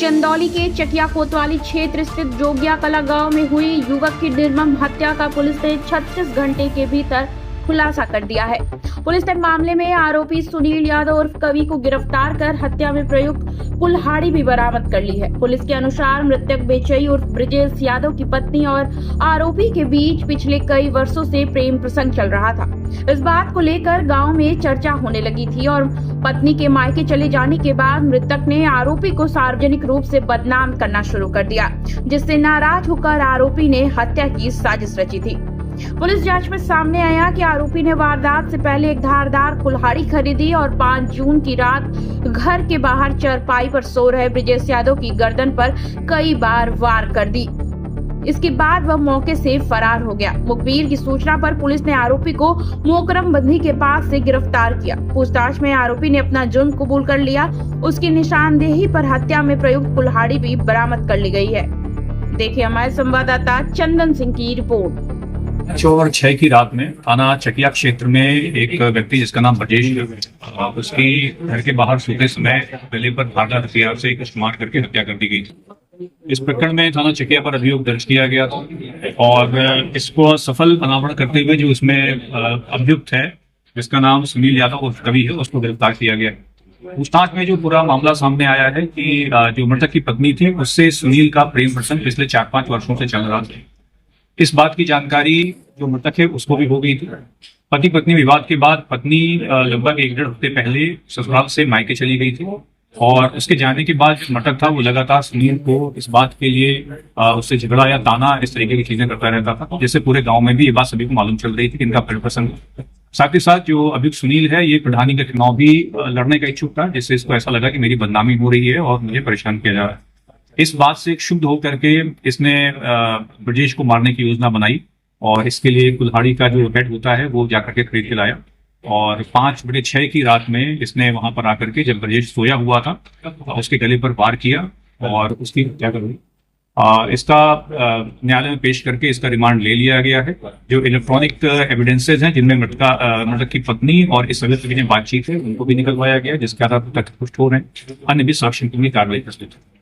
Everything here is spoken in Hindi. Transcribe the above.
चंदौली के चकिया कोतवाली क्षेत्र स्थित जोगिया कला गांव में हुई युवक की निर्मम हत्या का पुलिस ने 36 घंटे के भीतर खुलासा कर दिया है। पुलिस ने मामले में आरोपी सुनील यादव उर्फ कवि को गिरफ्तार कर हत्या में प्रयुक्त कुल्हाड़ी भी बरामद कर ली है। पुलिस के अनुसार मृतक बेचई उर्फ ब्रजेश यादव की पत्नी और आरोपी के बीच पिछले कई वर्षों से प्रेम प्रसंग चल रहा था। इस बात को लेकर गांव में चर्चा होने लगी थी और पत्नी के मायके चले जाने के बाद मृतक ने आरोपी को सार्वजनिक रूप से बदनाम करना शुरू कर दिया, जिससे नाराज होकर आरोपी ने हत्या की साजिश रची थी। पुलिस जांच में सामने आया कि आरोपी ने वारदात से पहले एक धारदार कुल्हाड़ी खरीदी और 5 जून की रात घर के बाहर चरपाई पर सो रहे ब्रजेश यादव की गर्दन पर कई बार वार कर दी। इसके बाद वह मौके से फरार हो गया। मुखबिर की सूचना पर पुलिस ने आरोपी को मोकरम बंधी के पास से गिरफ्तार किया। पूछताछ में आरोपी ने अपना जुर्म कबूल कर लिया। उसकी निशानदेही पर हत्या में प्रयुक्त कुल्हाड़ी भी बरामद कर ली गई है। देखिए हमारे संवाददाता चंदन सिंह की रिपोर्ट। 4/6 की रात में थाना चकिया क्षेत्र में एक व्यक्ति जिसका नाम ब्रजेश, उसकी घर के बाहर सोते समय गले पर धारदार हथियार से कुछ मार करके हत्या कर दी गई। इस प्रकरण में थाना चकिया पर अभियोग दर्ज किया गया था और इसको सफल अनावरण करते हुए जो इसमें अभियुक्त है जिसका नाम सुनील यादव उर्फ कवि है, उसको गिरफ्तार किया गया। पूछताछ में जो पूरा मामला सामने आया है कि जो मृतक की पत्नी थी उससे सुनील का प्रेम प्रसंग पिछले 4-5 वर्षों से चल रहा था। इस बात की जानकारी जो मृतक है उसको भी हो गई थी। पति पत्नी विवाद के बाद पत्नी लगभग 1-1.5 हफ्ते पहले ससुराल से मायके चली गई थी और उसके जाने के बाद जो मृतक था वो लगातार सुनील को इस बात के लिए उससे झगड़ा या ताना इस तरीके की चीजें करता रहता था, जिससे पूरे गांव में भी ये बात सभी को मालूम चल रही थी कि इनका प्रेम प्रसंग। साथ ही साथ जो अभियुक्त सुनील है ये प्रधानी का चुनाव भी लड़ने का इच्छुक था, जिससे इसको ऐसा लगा कि मेरी बदनामी हो रही है और मुझे परेशान किया जा रहा है। इस बात से क्षुब्ध होकर के इसने ब्रजेश को मारने की योजना बनाई और इसके लिए कुल्हाड़ी का जो हेड होता है वो जाकर के खरीद के लाया और 5/6 की रात में इसने वहां पर आकर के जब ब्रजेश सोया हुआ था उसके गले पर वार किया और उसकी हत्या कर दी। इसका न्यायालय में पेश करके इसका रिमांड ले लिया गया है। जो इलेक्ट्रॉनिक एविडेंसेज हैं जिनमें मृतक की पत्नी और इस सभी की बातचीत है उनको भी निकलवाया गया, जिसके आधार पर तथ्य पुष्ट हो रहे हैं। अन्य भी साक्ष्य की कार्रवाई प्रस्तुत है।